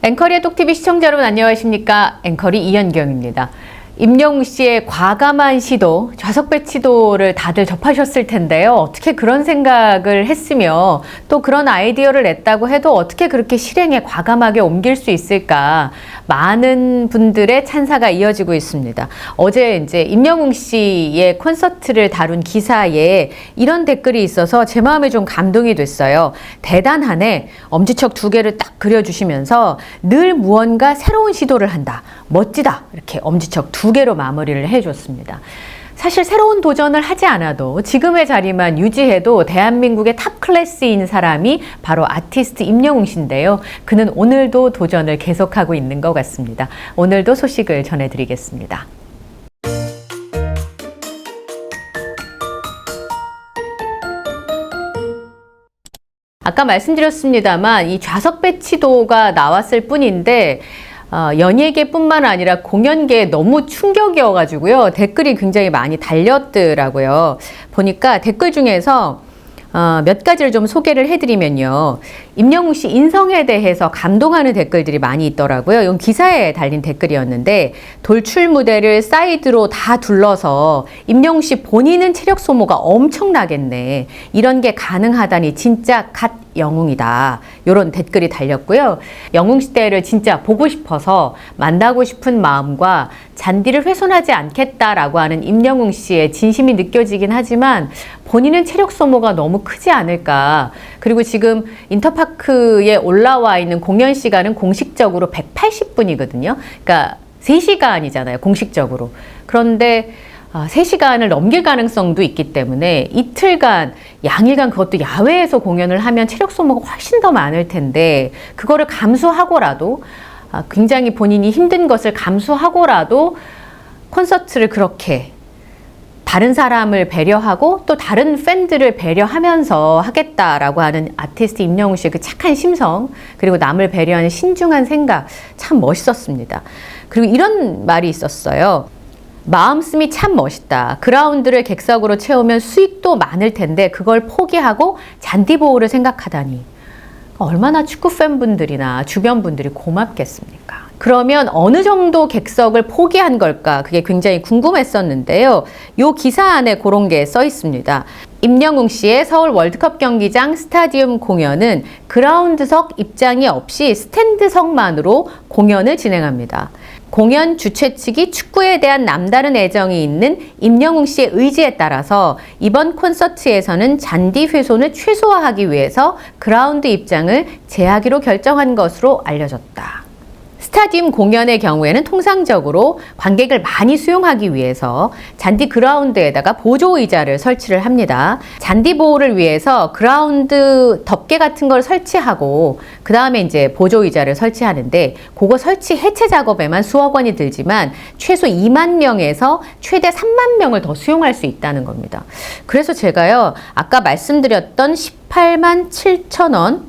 앵커리의 똑TV 시청자 여러분 안녕하십니까? 앵커리 이현경입니다. 임영웅 씨의 과감한 시도, 좌석 배치도를 다들 접하셨을 텐데요. 어떻게 그런 생각을 했으며 또 그런 아이디어를 냈다고 해도 어떻게 그렇게 실행에 과감하게 옮길 수 있을까? 많은 분들의 찬사가 이어지고 있습니다. 어제 이제 임영웅 씨의 콘서트를 다룬 기사에 이런 댓글이 있어서 제 마음에 좀 감동이 됐어요. 대단하네. 엄지척 2개를 딱 그려주시면서 늘 무언가 새로운 시도를 한다. 멋지다. 이렇게 엄지척 2개로 마무리를 해줬습니다. 사실 새로운 도전을 하지 않아도 지금의 자리만 유지해도 대한민국의 탑 클래스인 사람이 바로 아티스트 임영웅 씨인데요. 그는 오늘도 도전을 계속하고 있는 것 같습니다. 오늘도 소식을 전해드리겠습니다. 아까 말씀드렸습니다만 이 좌석 배치도가 나왔을 뿐인데 연예계뿐만 아니라 공연계에 너무 충격이어가지고요. 댓글이 굉장히 많이 달렸더라고요. 보니까 댓글 중에서 몇 가지를 좀 소개를 해드리면요. 임영웅 씨 인성에 대해서 감동하는 댓글들이 많이 있더라고요. 이건 기사에 달린 댓글이었는데 돌출 무대를 사이드로 다 둘러서 임영웅 씨 본인은 체력 소모가 엄청나겠네. 이런 게 가능하다니 진짜 갓 영웅이다. 이런 댓글이 달렸고요. 영웅 시대를 진짜 보고 싶어서 만나고 싶은 마음과 잔디를 훼손하지 않겠다라고 하는 임영웅 씨의 진심이 느껴지긴 하지만 본인은 체력 소모가 너무 크지 않을까. 그리고 지금 인터파크에 올라와 있는 공연 시간은 공식적으로 180분이거든요. 그러니까 3시간이잖아요. 공식적으로. 그런데 3시간을 넘길 가능성도 있기 때문에 이틀간, 양일간 그것도 야외에서 공연을 하면 체력 소모가 훨씬 더 많을 텐데 그거를 감수하고라도 굉장히 본인이 힘든 것을 감수하고라도 콘서트를 그렇게 다른 사람을 배려하고 또 다른 팬들을 배려하면서 하겠다라고 하는 아티스트 임영웅 씨의 그 착한 심성 그리고 남을 배려하는 신중한 생각 참 멋있었습니다. 그리고 이런 말이 있었어요. 마음씀이 참 멋있다. 그라운드를 객석으로 채우면 수익도 많을 텐데 그걸 포기하고 잔디 보호를 생각하다니. 얼마나 축구 팬분들이나 주변 분들이 고맙겠습니까? 그러면 어느 정도 객석을 포기한 걸까? 그게 굉장히 궁금했었는데요. 이 기사 안에 그런 게 써 있습니다. 임영웅 씨의 서울 월드컵 경기장 스타디움 공연은 그라운드석 입장이 없이 스탠드석만으로 공연을 진행합니다. 공연 주최 측이 축구에 대한 남다른 애정이 있는 임영웅 씨의 의지에 따라서 이번 콘서트에서는 잔디 훼손을 최소화하기 위해서 그라운드 입장을 제하기로 결정한 것으로 알려졌다. 스타디움 공연의 경우에는 통상적으로 관객을 많이 수용하기 위해서 잔디 그라운드에다가 보조 의자를 설치를 합니다. 잔디 보호를 위해서 그라운드 덮개 같은 걸 설치하고 그 다음에 이제 보조 의자를 설치하는데 그거 설치 해체 작업에만 수억 원이 들지만 최소 2만 명에서 최대 3만 명을 더 수용할 수 있다는 겁니다. 그래서 제가요 아까 말씀드렸던 18만 7천 원,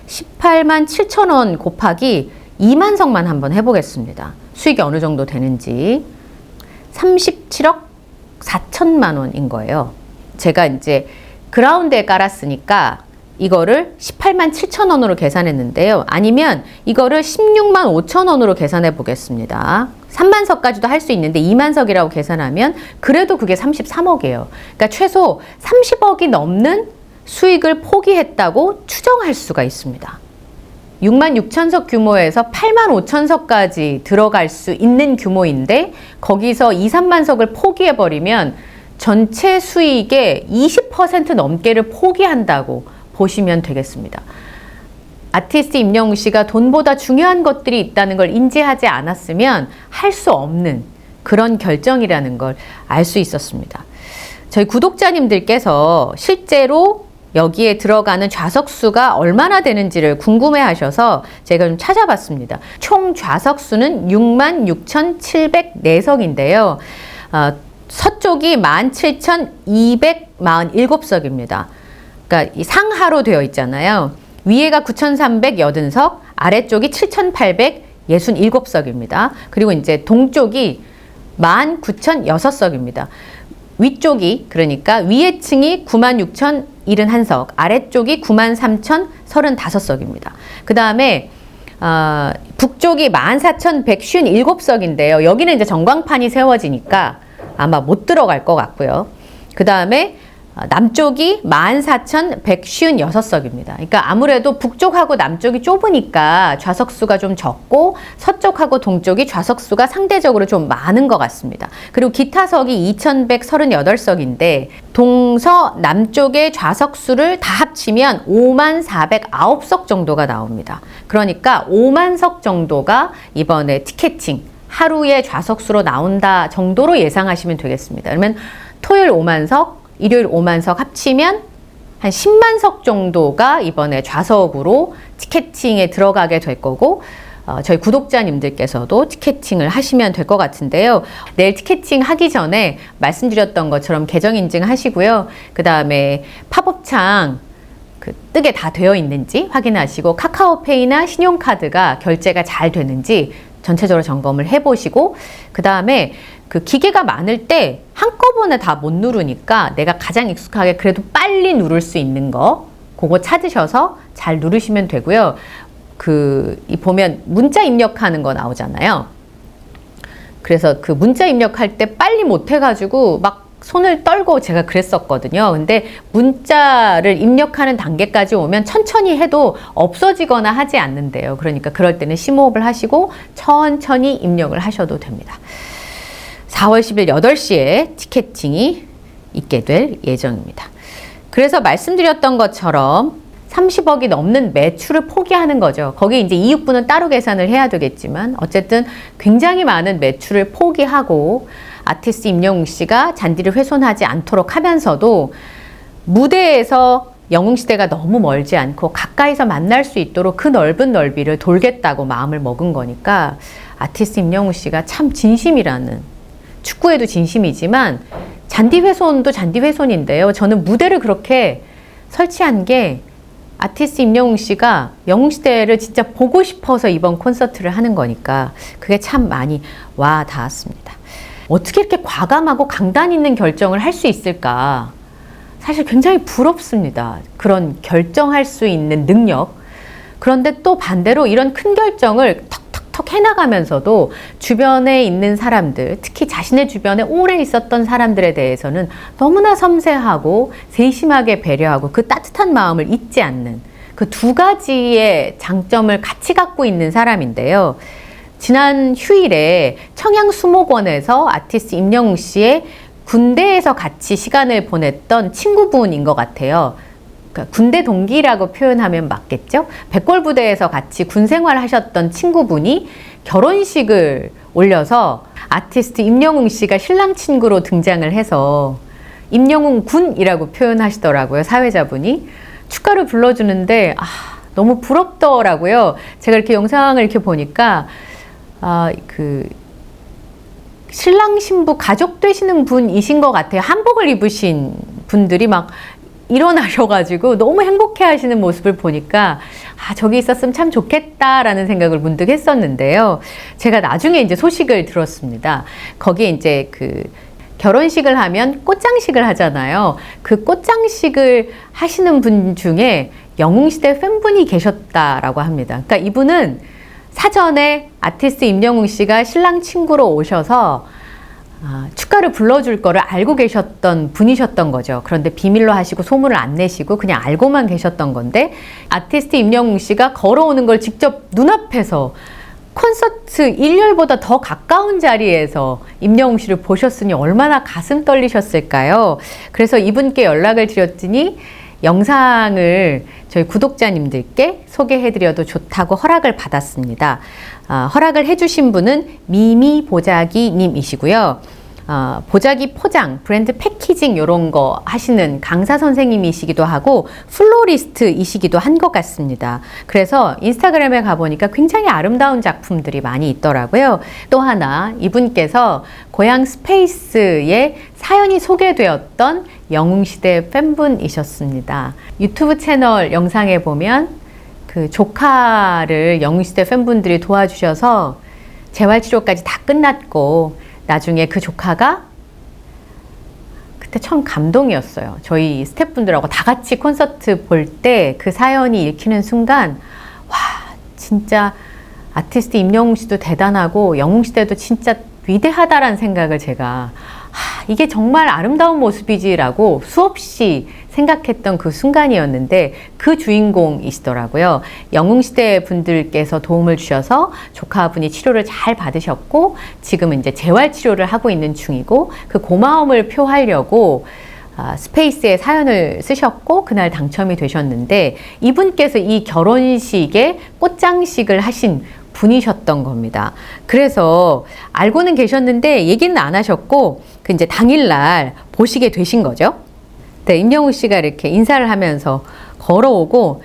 18만 7천 원 곱하기 2만석만 한번 해보겠습니다. 수익이 어느 정도 되는지 37억 4천만 원인 거예요. 제가 이제 그라운드에 깔았으니까 이거를 18만 7천 원으로 계산했는데요. 아니면 이거를 16만 5천 원으로 계산해 보겠습니다. 3만석까지도 할 수 있는데 2만석이라고 계산하면 그래도 그게 33억이에요. 그러니까 최소 30억이 넘는 수익을 포기했다고 추정할 수가 있습니다. 6만 6천석 규모에서 8만 5천석까지 들어갈 수 있는 규모인데 거기서 2, 3만석을 포기해버리면 전체 수익의 20% 넘게를 포기한다고 보시면 되겠습니다. 아티스트 임영웅 씨가 돈보다 중요한 것들이 있다는 걸 인지하지 않았으면 할 수 없는 그런 결정이라는 걸 알 수 있었습니다. 저희 구독자님들께서 실제로 여기에 들어가는 좌석 수가 얼마나 되는지를 궁금해 하셔서 제가 좀 찾아봤습니다. 총 좌석 수는 66,704석인데요. 서쪽이 17,247석입니다. 그러니까 이 상하로 되어 있잖아요. 위에가 9,380석, 아래쪽이 7,867석입니다. 그리고 이제 동쪽이 19,006석입니다. 위쪽이 그러니까 위에 층이 96,071석, 아래쪽이 93,035석입니다. 그 다음에 북쪽이 14,157석인데요. 여기는 이제 전광판이 세워지니까 아마 못 들어갈 것 같고요. 그 다음에 남쪽이 14,156석입니다. 그러니까 아무래도 북쪽하고 남쪽이 좁으니까 좌석수가 좀 적고 서쪽하고 동쪽이 좌석수가 상대적으로 좀 많은 것 같습니다. 그리고 기타석이 2,138석인데 동서 남쪽의 좌석수를 다 합치면 54,009석 정도가 나옵니다. 그러니까 5만 석 정도가 이번에 티켓팅 하루에 좌석수로 나온다 정도로 예상하시면 되겠습니다. 그러면 토요일 5만 석, 일요일 5만 석 합치면 한 10만 석 정도가 이번에 좌석으로 티켓팅에 들어가게 될 거고, 저희 구독자님들께서도 티켓팅을 하시면 될 것 같은데요. 내일 티켓팅 하기 전에 말씀드렸던 것처럼 계정 인증하시고요. 그 다음에 팝업창 뜨게 다 되어 있는지 확인하시고, 카카오페이나 신용카드가 결제가 잘 되는지 전체적으로 점검을 해보시고, 그 다음에 그 기계가 많을 때 한꺼번에 다 못 누르니까 내가 가장 익숙하게 그래도 빨리 누를 수 있는 거 그거 찾으셔서 잘 누르시면 되고요. 이 보면 문자 입력하는 거 나오잖아요. 그래서 그 문자 입력할 때 빨리 못 해가지고 막 손을 떨고 제가 그랬었거든요. 근데 문자를 입력하는 단계까지 오면 천천히 해도 없어지거나 하지 않는데요. 그러니까 그럴 때는 심호흡을 하시고 천천히 입력을 하셔도 됩니다. 4월 10일 8시에 티켓팅이 있게 될 예정입니다. 그래서 말씀드렸던 것처럼 30억이 넘는 매출을 포기하는 거죠. 거기 이제 이익분은 따로 계산을 해야 되겠지만 어쨌든 굉장히 많은 매출을 포기하고 아티스트 임영웅 씨가 잔디를 훼손하지 않도록 하면서도 무대에서 영웅시대가 너무 멀지 않고 가까이서 만날 수 있도록 그 넓은 넓이를 돌겠다고 마음을 먹은 거니까 아티스트 임영웅 씨가 참 진심이라는, 축구에도 진심이지만 잔디 훼손도 잔디 훼손인데요. 저는 무대를 그렇게 설치한 게 아티스트 임영웅 씨가 영웅시대를 진짜 보고 싶어서 이번 콘서트를 하는 거니까 그게 참 많이 와 닿았습니다. 어떻게 이렇게 과감하고 강단 있는 결정을 할 수 있을까? 사실 굉장히 부럽습니다. 그런 결정할 수 있는 능력. 그런데 또 반대로 이런 큰 결정을 턱 해나가면서도 주변에 있는 사람들, 특히 자신의 주변에 오래 있었던 사람들에 대해서는 너무나 섬세하고 세심하게 배려하고 그 따뜻한 마음을 잊지 않는 그 두 가지의 장점을 같이 갖고 있는 사람인데요. 지난 휴일에 청양수목원에서 아티스트 임영웅 씨의 군대에서 같이 시간을 보냈던 친구분인 것 같아요. 그러니까 군대 동기라고 표현하면 맞겠죠? 백골부대에서 같이 군 생활하셨던 친구분이 결혼식을 올려서 아티스트 임영웅 씨가 신랑 친구로 등장을 해서 임영웅 군이라고 표현하시더라고요. 사회자분이. 축가를 불러주는데 너무 부럽더라고요. 제가 이렇게 영상을 이렇게 보니까 신랑 신부 가족 되시는 분이신 것 같아요. 한복을 입으신 분들이 막 일어나셔가지고 너무 행복해 하시는 모습을 보니까 저기 있었으면 참 좋겠다라는 생각을 문득 했었는데요. 제가 나중에 이제 소식을 들었습니다. 거기에 이제 결혼식을 하면 꽃장식을 하잖아요. 그 꽃장식을 하시는 분 중에 영웅시대 팬분이 계셨다라고 합니다. 그러니까 이분은 사전에 아티스트 임영웅 씨가 신랑 친구로 오셔서 축가를 불러줄 거를 알고 계셨던 분이셨던 거죠. 그런데 비밀로 하시고 소문을 안 내시고 그냥 알고만 계셨던 건데, 아티스트 임영웅 씨가 걸어오는 걸 직접 눈앞에서 콘서트 일렬보다 더 가까운 자리에서 임영웅 씨를 보셨으니 얼마나 가슴 떨리셨을까요? 그래서 이분께 연락을 드렸더니 영상을 저희 구독자님들께 소개해드려도 좋다고 허락을 받았습니다. 허락을 해주신 분은 미미보자기 님이시고요. 보자기 포장, 브랜드 패키징 이런 거 하시는 강사 선생님이시기도 하고 플로리스트이시기도 한 것 같습니다. 그래서 인스타그램에 가보니까 굉장히 아름다운 작품들이 많이 있더라고요. 또 하나, 이분께서 고향 스페이스에 사연이 소개되었던 영웅시대 팬분이셨습니다. 유튜브 채널 영상에 보면 그 조카를 영웅시대 팬분들이 도와주셔서 재활치료까지 다 끝났고 나중에 그 조카가 그때 처음 감동이었어요. 저희 스태프분들하고 다 같이 콘서트 볼 때 그 사연이 읽히는 순간 와 진짜 아티스트 임영웅 씨도 대단하고 영웅 시대도 진짜 위대하다라는 생각을 제가 이게 정말 아름다운 모습이지라고 수없이 생각했던 그 순간이었는데 그 주인공이시더라고요. 영웅시대 분들께서 도움을 주셔서 조카분이 치료를 잘 받으셨고 지금은 이제 재활치료를 하고 있는 중이고 그 고마움을 표하려고 스페이스에 사연을 쓰셨고 그날 당첨이 되셨는데 이분께서 이 결혼식에 꽃장식을 하신 분이셨던 겁니다. 그래서 알고는 계셨는데 얘기는 안 하셨고 그 이제 당일날 보시게 되신 거죠. 네, 임영웅 씨가 이렇게 인사를 하면서 걸어오고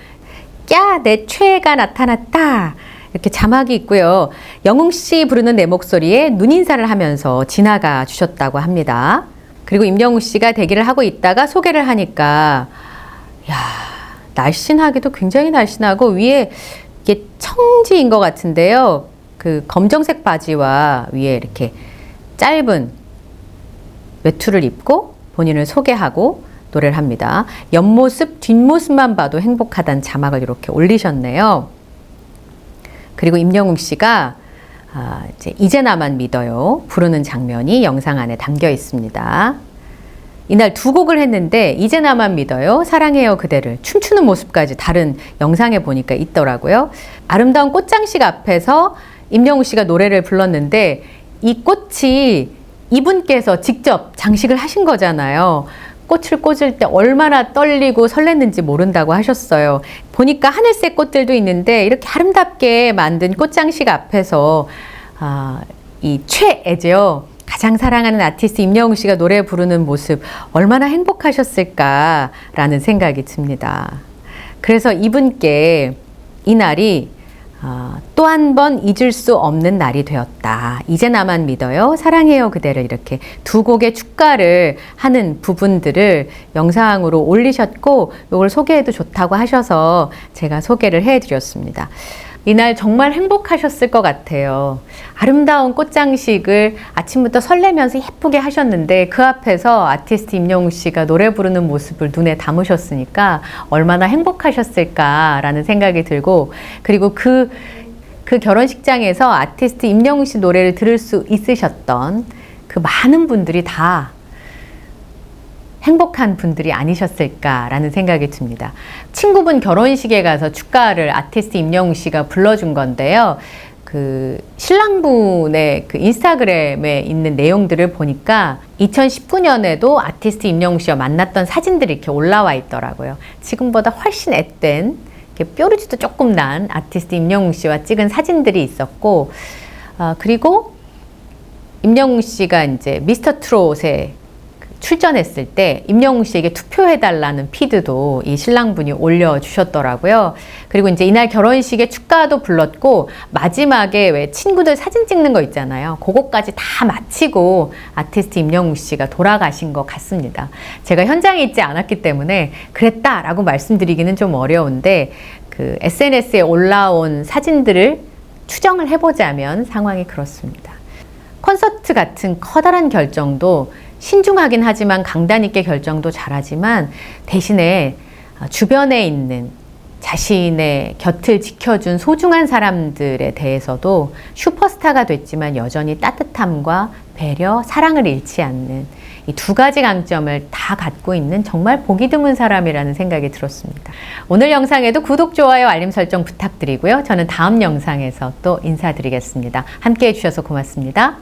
야, 내 최애가 나타났다. 이렇게 자막이 있고요. 영웅 씨 부르는 내 목소리에 눈인사를 하면서 지나가 주셨다고 합니다. 그리고 임영웅 씨가 대기를 하고 있다가 소개를 하니까 야, 날씬하기도 굉장히 날씬하고 위에 이게 청지인 것 같은데요. 그 검정색 바지와 위에 이렇게 짧은 외투를 입고 본인을 소개하고 노래를 합니다. 옆모습, 뒷모습만 봐도 행복하다는 자막을 이렇게 올리셨네요. 그리고 임영웅 씨가 이제 나만 믿어요 부르는 장면이 영상 안에 담겨 있습니다. 이날 두 곡을 했는데 이제 나만 믿어요, 사랑해요 그대를 춤추는 모습까지 다른 영상에 보니까 있더라고요. 아름다운 꽃장식 앞에서 임영웅 씨가 노래를 불렀는데 이 꽃이 이분께서 직접 장식을 하신 거잖아요. 꽃을 꽂을 때 얼마나 떨리고 설렜는지 모른다고 하셨어요. 보니까 하늘색 꽃들도 있는데 이렇게 아름답게 만든 꽃장식 앞에서 이 최애죠. 가장 사랑하는 아티스트 임영웅 씨가 노래 부르는 모습 얼마나 행복하셨을까라는 생각이 듭니다. 그래서 이분께 이 날이 또 한 번 잊을 수 없는 날이 되었다. 이제 나만 믿어요, 사랑해요 그대를 이렇게 두 곡의 축가를 하는 부분들을 영상으로 올리셨고 이걸 소개해도 좋다고 하셔서 제가 소개를 해드렸습니다. 이날 정말 행복하셨을 것 같아요. 아름다운 꽃장식을 아침부터 설레면서 예쁘게 하셨는데 그 앞에서 아티스트 임영웅 씨가 노래 부르는 모습을 눈에 담으셨으니까 얼마나 행복하셨을까라는 생각이 들고 그리고 그 결혼식장에서 아티스트 임영웅 씨 노래를 들을 수 있으셨던 그 많은 분들이 다 행복한 분들이 아니셨을까라는 생각이 듭니다. 친구분 결혼식에 가서 축가를 아티스트 임영웅 씨가 불러준 건데요. 그 신랑분의 그 인스타그램에 있는 내용들을 보니까 2019년에도 아티스트 임영웅 씨와 만났던 사진들이 이렇게 올라와 있더라고요. 지금보다 훨씬 앳된 뾰루지도 조금 난 아티스트 임영웅 씨와 찍은 사진들이 있었고 그리고 임영웅 씨가 이제 미스터 트롯에 출전했을 때 임영웅 씨에게 투표해달라는 피드도 이 신랑분이 올려주셨더라고요. 그리고 이제 이날 결혼식에 축가도 불렀고 마지막에 왜 친구들 사진 찍는 거 있잖아요. 그거까지 다 마치고 아티스트 임영웅 씨가 돌아가신 것 같습니다. 제가 현장에 있지 않았기 때문에 그랬다라고 말씀드리기는 좀 어려운데 그 SNS에 올라온 사진들을 추정을 해보자면 상황이 그렇습니다. 콘서트 같은 커다란 결정도 신중하긴 하지만 강단 있게 결정도 잘하지만 대신에 주변에 있는 자신의 곁을 지켜준 소중한 사람들에 대해서도 슈퍼스타가 됐지만 여전히 따뜻함과 배려, 사랑을 잃지 않는 이 두 가지 강점을 다 갖고 있는 정말 보기 드문 사람이라는 생각이 들었습니다. 오늘 영상에도 구독, 좋아요, 알림 설정 부탁드리고요. 저는 다음 영상에서 또 인사드리겠습니다. 함께 해주셔서 고맙습니다.